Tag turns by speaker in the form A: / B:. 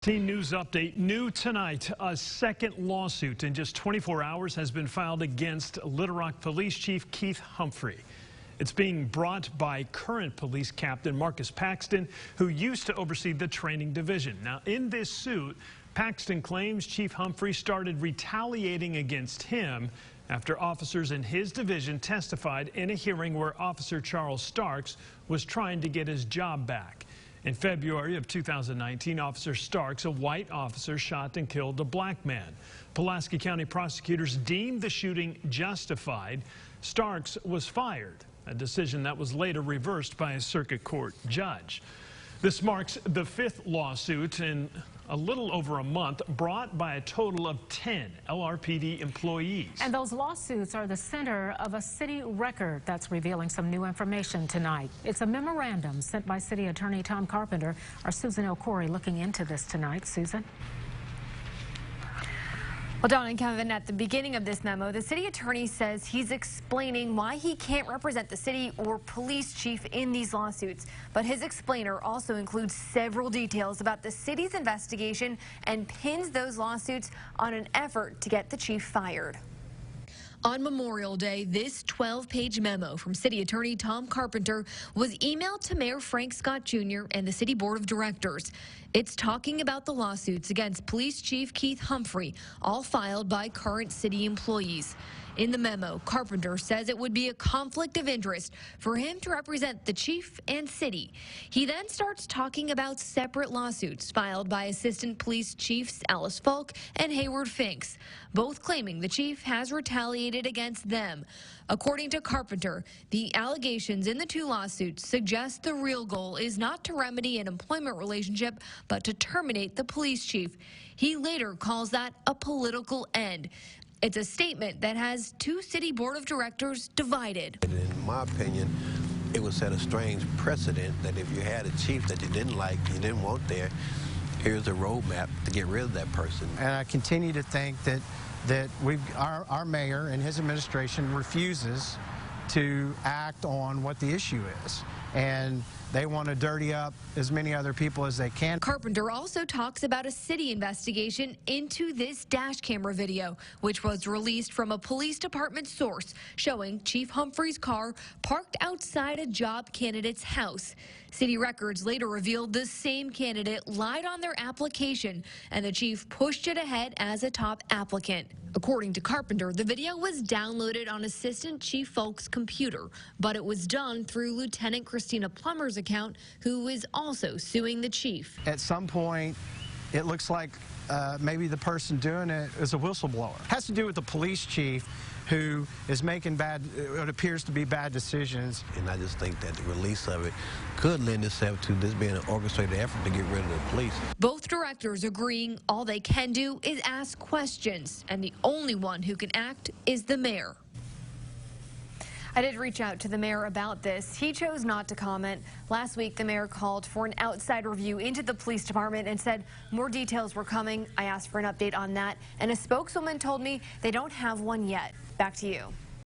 A: Team News Update. New tonight, a second lawsuit in just 24 hours has been filed against Little Rock Police Chief Keith Humphrey. It's being brought by current police captain Marcus Paxton, who used to oversee the training division. Now, in this suit, Paxton claims Chief Humphrey started retaliating against him after officers in his division testified in a hearing where Officer Charles Starks was trying to get his job back. In February of 2019, Officer Starks, a white officer, shot and killed a black man. Pulaski County prosecutors deemed the shooting justified. Starks was fired, a decision that was later reversed by a circuit court judge. This marks the fifth lawsuit in a little over a month, brought by a total of 10 LRPD employees. And those lawsuits are the center of a city record that's revealing some new information tonight. It's a memorandum sent by City Attorney Tom Carpenter. Our Susan O'Corey looking into this tonight. Susan?
B: Well, Don and Kevin, at the beginning of this memo, the city attorney says he's explaining why he can't represent the city or police chief in these lawsuits. But his explainer also includes several details about the city's investigation and pins those lawsuits on an effort to get the chief fired. On Memorial Day, this 12-page memo from City Attorney Tom Carpenter was emailed to Mayor Frank Scott Jr. and the City Board of Directors. It's talking about the lawsuits against Police Chief Keith Humphrey, all filed by current city employees. In the memo, Carpenter says it would be a conflict of interest for him to represent the chief and city. He then starts talking about separate lawsuits filed by Assistant Police Chiefs Alice Falk and Hayward Finks, both claiming the chief has retaliated against them. According to Carpenter, the allegations in the two lawsuits suggest the real goal is not to remedy an employment relationship, but to terminate the police chief. He later calls that a political end. It's a statement that has two city board of directors divided.
C: In my opinion, it would set a strange precedent that if you had a chief that you didn't like, you didn't want there, here's a roadmap to get rid of that person.
D: And I continue to think that our mayor and his administration refuses to act on what the issue is. And they want to dirty up as many other people as they can.
B: Carpenter also talks about a city investigation into this dash camera video, which was released from a police department source showing Chief Humphrey's car parked outside a job candidate's house. City records later revealed the same candidate lied on their application, and the chief pushed it ahead as a top applicant. According to Carpenter, the video was downloaded on Assistant Chief Falk's computer, but it was done through Lieutenant Christina Plummer's account, who is also suing the chief.
D: At some point, it looks like maybe the person doing it is a whistleblower. It has to do with the police chief who is making what appears to be bad decisions.
C: And I just think that the release of it could lend itself to this being an orchestrated effort to get rid of the police.
B: Both directors agreeing all they can do is ask questions, and the only one who can act is the mayor. I did reach out to the mayor about this. He chose not to comment. Last week, the mayor called for an outside review into the police department and said more details were coming. I asked for an update on that, and a spokeswoman told me they don't have one yet. Back to you.